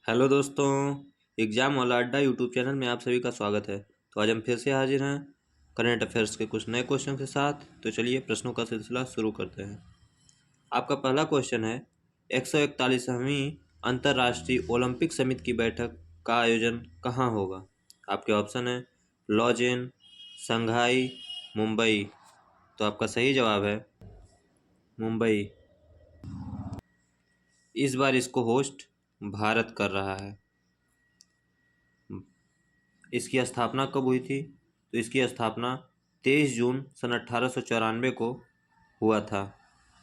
Hello दोस्तों। Exam वाला अड्डा यूट्यूब चैनल में आप सभी का स्वागत है। तो आज हम फिर से हाजिर हैं करंट अफेयर्स के कुछ नए क्वेश्चन के साथ। तो चलिए प्रश्नों का सिलसिला शुरू करते हैं। आपका पहला क्वेश्चन है 141वीं अंतर्राष्ट्रीय ओलंपिक समिति की बैठक का आयोजन कहाँ होगा। आपके ऑप्शन है लॉजेन, शंघाई, मुंबई। तो आपका सही जवाब है मुंबई। इस बार इसको होस्ट भारत कर रहा है। इसकी स्थापना कब हुई थी? तो इसकी स्थापना 23 जून सन 1894 को हुआ था।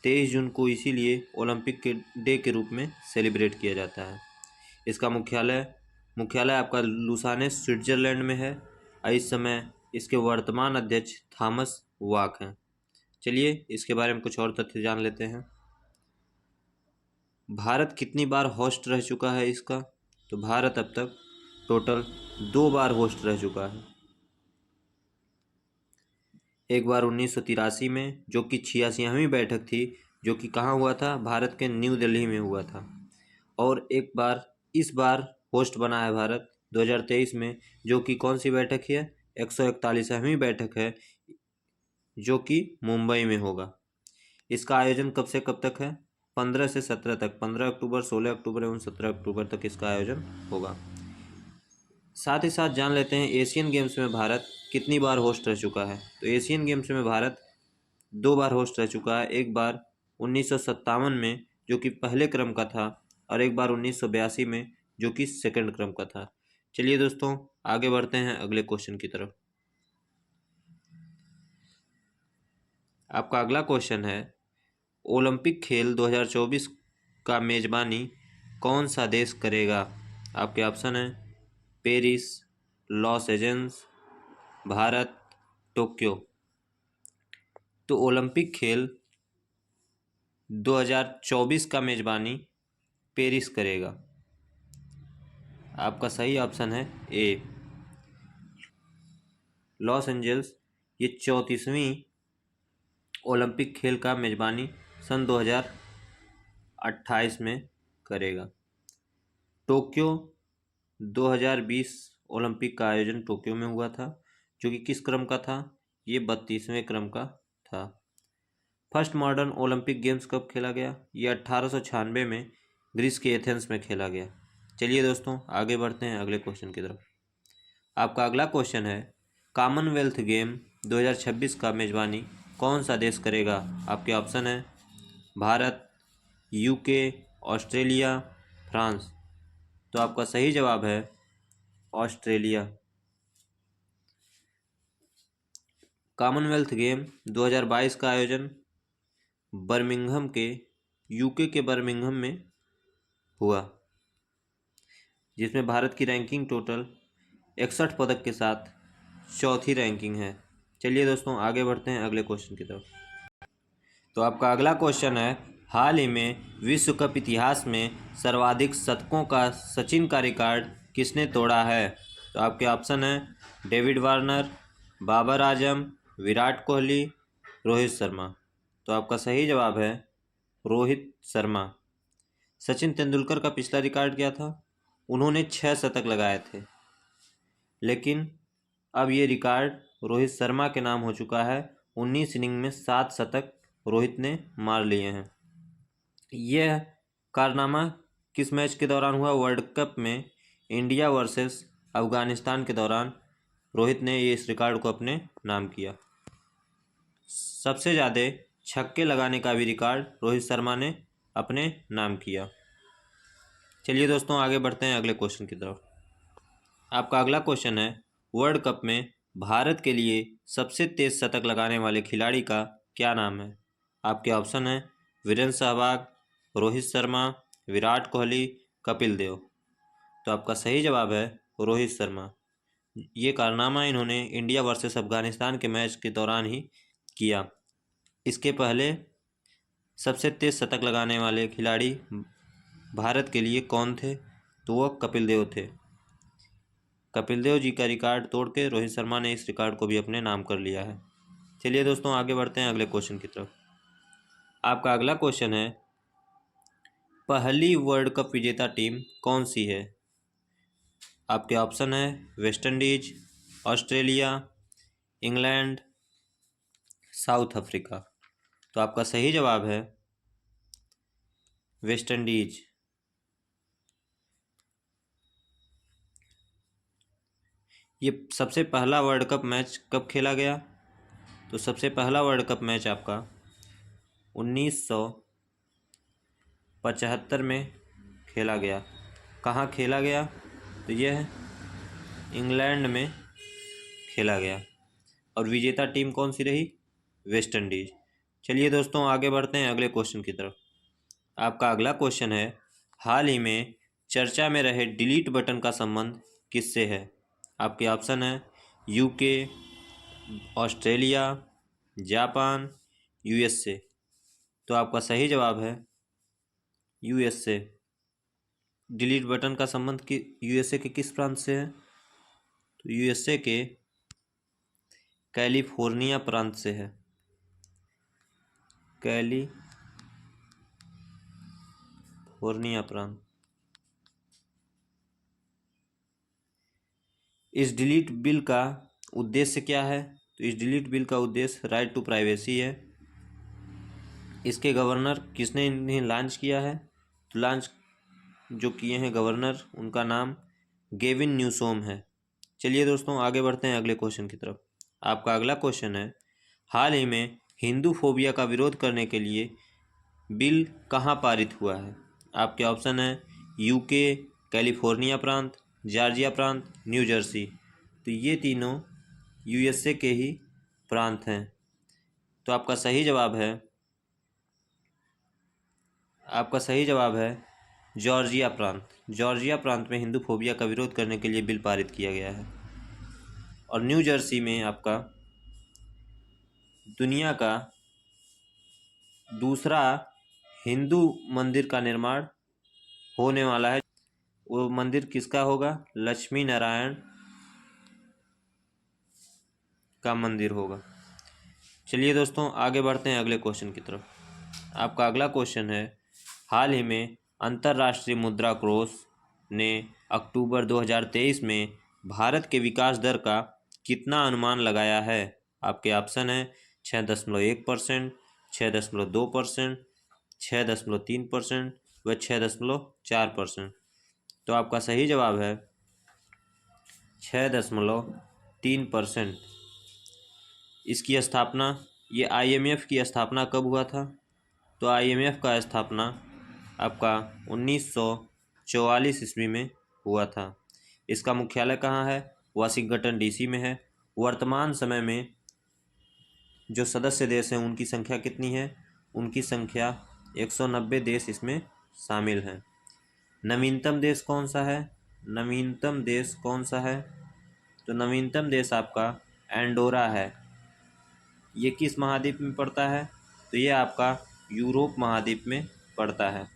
23 जून को इसीलिए ओलंपिक के डे के रूप में सेलिब्रेट किया जाता है। इसका मुख्यालय आपका लुसाने स्विट्जरलैंड में है और इस समय इसके वर्तमान अध्यक्ष थॉमस वाक हैं। चलिए इसके बारे में कुछ और तथ्य जान लेते हैं। भारत कितनी बार होस्ट रह चुका है इसका? तो भारत अब तक टोटल 2 बार होस्ट रह चुका है। एक बार 1983 में जो कि 86वीं बैठक थी, जो कि कहाँ हुआ था? भारत के न्यू दिल्ली में हुआ था। और एक बार इस बार होस्ट बना है भारत 2023 में, जो कि कौन सी बैठक है? 141वीं बैठक है, जो कि मुंबई में होगा। इसका आयोजन कब से कब तक है? 15 से 17 तक, 15 अक्टूबर, 16 अक्टूबर एवं 17 अक्टूबर तक इसका आयोजन होगा। साथ ही साथ जान लेते हैं एशियन गेम्स में भारत कितनी बार होस्ट रह चुका है। तो एशियन गेम्स में भारत 2 बार होस्ट रह चुका है। एक बार 1957 में, जो कि पहले क्रम का था, और एक बार 1982 में, जो कि सेकंड क्रम का था। चलिए दोस्तों आगे बढ़ते हैं अगले क्वेश्चन की तरफ। आपका अगला क्वेश्चन है ओलंपिक खेल 2024 का मेजबानी कौन सा देश करेगा? आपके ऑप्शन है Paris, Los Angeles, Bharat, Tokyo. तो ओलंपिक खेल 2024 का मेजबानी पेरिस करेगा। आपका सही ऑप्शन है ए, लॉस एंजल्स। ये 34वीं ओलंपिक खेल का मेजबानी सन 2028 में करेगा। टोक्यो 2020 ओलंपिक का आयोजन टोक्यो में हुआ था, जो कि किस क्रम का था? ये 32वें क्रम का था। फर्स्ट मॉडर्न ओलंपिक गेम्स कब खेला गया? ये 1896 में ग्रीस के एथेंस में खेला गया। चलिए दोस्तों आगे बढ़ते हैं अगले क्वेश्चन की तरफ। आपका अगला क्वेश्चन है कॉमनवेल्थ गेम 2026 का मेजबानी कौन सा देश करेगा? आपके ऑप्शन है भारत, यूके, ऑस्ट्रेलिया, फ्रांस। तो आपका सही जवाब है ऑस्ट्रेलिया। कॉमनवेल्थ गेम 2022 का आयोजन बर्मिंघम के यूके के बर्मिंघम में हुआ, जिसमें भारत की रैंकिंग टोटल 61 पदक के साथ चौथी रैंकिंग है। चलिए दोस्तों आगे बढ़ते हैं अगले क्वेश्चन की तरफ। तो आपका अगला क्वेश्चन है हाल ही में विश्व कप इतिहास में सर्वाधिक शतकों का सचिन का रिकॉर्ड किसने तोड़ा है? तो आपके ऑप्शन है डेविड वार्नर, बाबर आजम, विराट कोहली, रोहित शर्मा। तो आपका सही जवाब है रोहित शर्मा। सचिन तेंदुलकर का पिछला रिकॉर्ड क्या था? उन्होंने 6 शतक लगाए थे, लेकिन अब ये रिकॉर्ड रोहित शर्मा के नाम हो चुका है। 19 इनिंग में 7 शतक रोहित ने मार लिए हैं। यह कारनामा किस मैच के दौरान हुआ? वर्ल्ड कप में इंडिया वर्सेस अफगानिस्तान के दौरान रोहित ने ये इस रिकॉर्ड को अपने नाम किया। सबसे ज़्यादा छक्के लगाने का भी रिकॉर्ड रोहित शर्मा ने अपने नाम किया। चलिए दोस्तों आगे बढ़ते हैं अगले क्वेश्चन की तरफ। आपका अगला क्वेश्चन है वर्ल्ड कप में भारत के लिए सबसे तेज शतक लगाने वाले खिलाड़ी का क्या नाम है? आपके ऑप्शन है वीरेंद्र सहवाग, रोहित शर्मा, विराट कोहली, कपिल देव। तो आपका सही जवाब है रोहित शर्मा। ये कारनामा इन्होंने इंडिया वर्सेस अफगानिस्तान के मैच के दौरान ही किया। इसके पहले सबसे तेज शतक लगाने वाले खिलाड़ी भारत के लिए कौन थे? तो वो कपिल देव थे। कपिल देव जी का रिकॉर्ड तोड़ के रोहित शर्मा ने इस रिकॉर्ड को भी अपने नाम कर लिया है। चलिए दोस्तों आगे बढ़ते हैं अगले क्वेश्चन की तरफ। आपका अगला क्वेश्चन है पहली वर्ल्ड कप विजेता टीम कौन सी है? आपके ऑप्शन है West Indies, Australia, England, south Africa. तो आपका सही जवाब है वेस्ट इंडीज। ये सबसे पहला वर्ल्ड कप मैच कब खेला गया? तो सबसे पहला वर्ल्ड कप मैच आपका 1975 में खेला गया। कहाँ खेला गया? तो यह इंग्लैंड में खेला गया। और विजेता टीम कौन सी रही? West Indies. चलिए दोस्तों, आगे बढ़ते हैं अगले क्वेश्चन की तरफ। आपका अगला क्वेश्चन है, हाल ही में चर्चा में रहे डिलीट बटन का संबंध किससे है? आपके ऑप्शन है यूके, ऑस्ट्रेलिया, जापान, यूएसए। तो आपका सही जवाब है यूएसए। डिलीट बटन का संबंध यूएसए के किस प्रांत से है? तो यूएसए के कैलिफोर्निया प्रांत से है। कैलिफोर्निया प्रांत। इस डिलीट बिल का उद्देश्य क्या है? तो इस डिलीट बिल का उद्देश्य राइट टू प्राइवेसी है। इसके गवर्नर किसने इन्हें लॉन्च किया है? तो लॉन्च जो किए हैं गवर्नर, उनका नाम गेविन न्यूसोम है। चलिए दोस्तों, आगे बढ़ते हैं अगले क्वेश्चन की तरफ। आपका अगला क्वेश्चन है, हाल ही में हिंदू फोबिया का विरोध करने के लिए बिल कहाँ पारित हुआ है? आपके ऑप्शन है यूके, कैलिफोर्निया प्रांत, जॉर्जिया प्रांत, न्यू जर्सी। तो ये तीनों यूएसए के ही प्रांत हैं। तो आपका सही जवाब है जॉर्जिया प्रांत। जॉर्जिया प्रांत में हिंदू फोबिया का विरोध करने के लिए बिल पारित किया गया है। और न्यू जर्सी में आपका दुनिया का दूसरा हिंदू मंदिर का निर्माण होने वाला है। वो मंदिर किसका होगा? लक्ष्मी नारायण का मंदिर होगा। चलिए दोस्तों, आगे बढ़ते हैं अगले क्वेश्चन की तरफ। आपका अगला क्वेश्चन है, हाल ही में अंतर्राष्ट्रीय मुद्रा कोष ने अक्टूबर 2023 में भारत के विकास दर का कितना अनुमान लगाया है? आपके ऑप्शन है 6.1%, 6.2%, 6.3% व 6.4%। तो आपका सही जवाब है 6.3%। इसकी स्थापना, ये आईएमएफ की स्थापना कब हुआ था? तो आईएमएफ का स्थापना आपका 1944 ईस्वी में हुआ था। इसका मुख्यालय कहाँ है? वाशिंगटन डीसी में है। वर्तमान समय में जो सदस्य देश हैं उनकी संख्या कितनी है? उनकी संख्या 190 देश इसमें शामिल हैं। नवीनतम देश कौन सा है? नवीनतम देश कौन सा है? तो नवीनतम देश आपका एंडोरा है। ये किस महाद्वीप में पड़ता है? तो ये आपका यूरोप महाद्वीप में पड़ता है।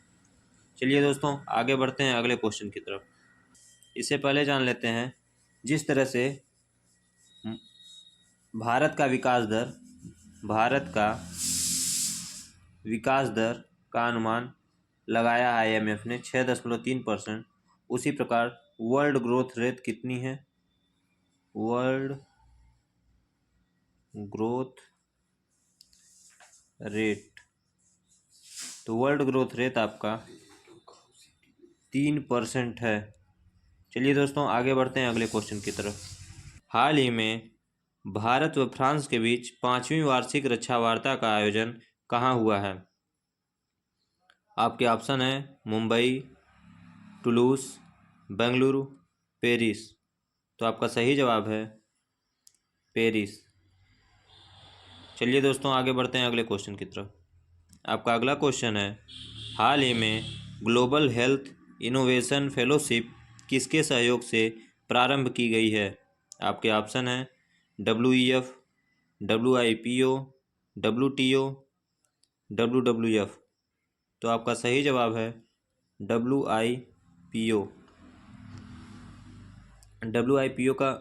चलिए दोस्तों, आगे बढ़ते हैं अगले क्वेश्चन की तरफ। इससे पहले जान लेते हैं, जिस तरह से भारत का विकास दर का अनुमान लगाया आईएमएफ ने 6.3%, उसी प्रकार वर्ल्ड ग्रोथ रेट कितनी है? वर्ल्ड ग्रोथ रेट, तो वर्ल्ड ग्रोथ रेट आपका 3% है। चलिए दोस्तों, आगे बढ़ते हैं अगले क्वेश्चन की तरफ। हाल ही में भारत व फ्रांस के बीच 5वीं वार्षिक रक्षा वार्ता का आयोजन कहाँ हुआ है? आपके ऑप्शन है मुंबई, टुलूस, बेंगलुरु, पेरिस। तो आपका सही जवाब है पेरिस। चलिए दोस्तों, आगे बढ़ते हैं अगले क्वेश्चन की तरफ। आपका अगला क्वेश्चन है, हाल ही में ग्लोबल हेल्थ इनोवेशन फेलोशिप किसके सहयोग से प्रारंभ की गई है? आपके ऑप्शन है WEF, WIPO, WTO, WWF। तो आपका सही जवाब है WIPO। WIPO का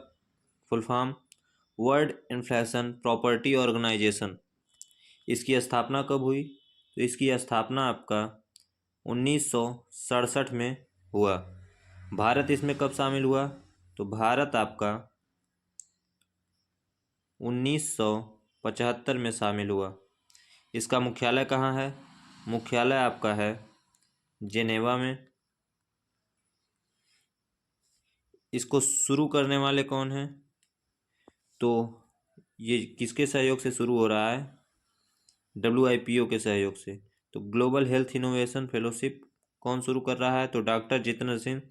full form world inflation property organisation. इसकी स्थापना कब हुई? तो इसकी स्थापना आपका 1967 में हुआ। भारत इसमें कब शामिल हुआ? तो भारत आपका 1975 में शामिल हुआ। इसका मुख्यालय कहाँ है? मुख्यालय आपका है जेनेवा में। इसको शुरू करने वाले कौन हैं? तो ये किसके सहयोग से शुरू हो रहा है? WIPO के सहयोग से। तो ग्लोबल हेल्थ इनोवेशन फेलोशिप कौन शुरू कर रहा है? तो डॉक्टर जितेंद्र सिंह,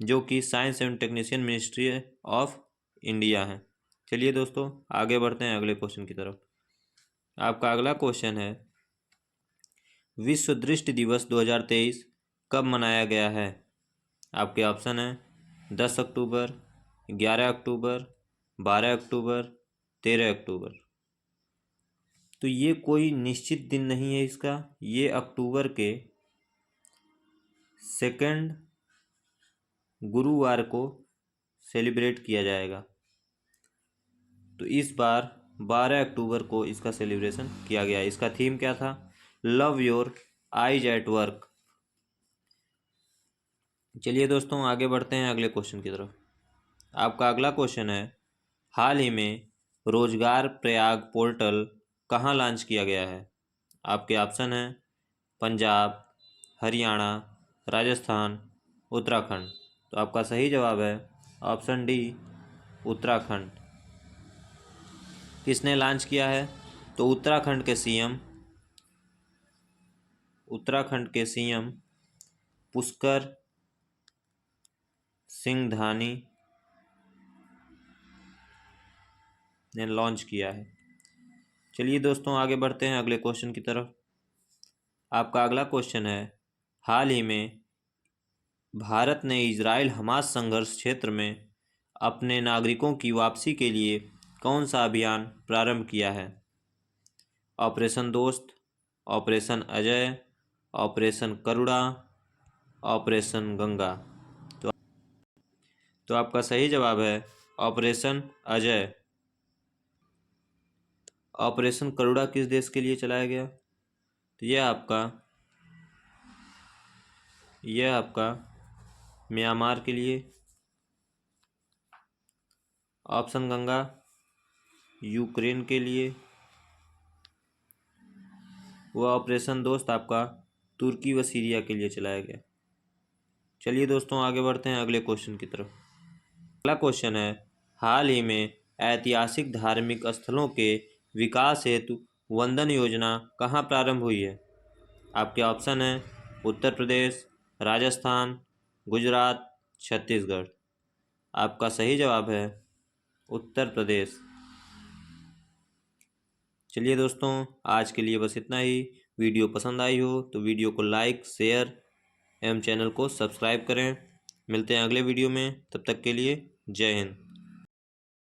जो कि science and technician ministry of India है। चलिए दोस्तों आगे बढ़ते हैं अगले क्वेश्चन की तरफ। आपका अगला क्वेश्चन है, विश्व दृष्टि दिवस 2023 कब मनाया गया है? आपके ऑप्शन है 10 अक्टूबर, 11 अक्टूबर, 12 अक्टूबर, 13 अक्टूबर। तो ये कोई निश्चित दिन नहीं है इसका, ये अक्टूबर के सेकंड गुरुवार को सेलिब्रेट किया जाएगा। तो इस बार 12 अक्टूबर को इसका सेलिब्रेशन किया गया। इसका थीम क्या था? Love your eyes at work. चलिए दोस्तों आगे बढ़ते हैं अगले क्वेश्चन की तरफ। आपका अगला क्वेश्चन है, हाल ही में रोजगार प्रयाग पोर्टल कहाँ लॉन्च किया गया है? आपके ऑप्शन हैं पंजाब, हरियाणा, राजस्थान, उत्तराखंड। तो आपका सही जवाब है ऑप्शन डी, उत्तराखंड। किसने लॉन्च किया है? तो उत्तराखंड के सीएम पुष्कर सिंह धामी ने लॉन्च किया है। चलिए दोस्तों आगे बढ़ते हैं अगले क्वेश्चन की तरफ। आपका अगला क्वेश्चन है, हाल ही में भारत ने इजराइल हमास संघर्ष क्षेत्र में अपने नागरिकों की वापसी के लिए कौन सा अभियान प्रारंभ किया है? ऑपरेशन दोस्त, ऑपरेशन अजय, ऑपरेशन करुणा, ऑपरेशन गंगा। तो आपका सही जवाब है ऑपरेशन अजय। ऑपरेशन करुणा किस देश के लिए चलाया गया? तो यह आपका म्यांमार के लिए। ऑप्शन गंगा यूक्रेन के लिए। वह ऑपरेशन दोस्त आपका तुर्की व सीरिया के लिए चलाया गया। चलिए दोस्तों आगे बढ़ते हैं अगले क्वेश्चन की तरफ। अगला क्वेश्चन है, हाल ही में ऐतिहासिक धार्मिक स्थलों के विकास हेतु वंदन योजना कहाँ प्रारंभ हुई है? आपके ऑप्शन हैं उत्तर प्रदेश, राजस्थान, गुजरात, छत्तीसगढ़। आपका सही जवाब है उत्तर प्रदेश। चलिए दोस्तों आज के लिए बस इतना ही। वीडियो पसंद आई हो तो वीडियो को लाइक, शेयर एवं चैनल को सब्सक्राइब करें। मिलते हैं अगले वीडियो में, तब तक के लिए जय हिंद।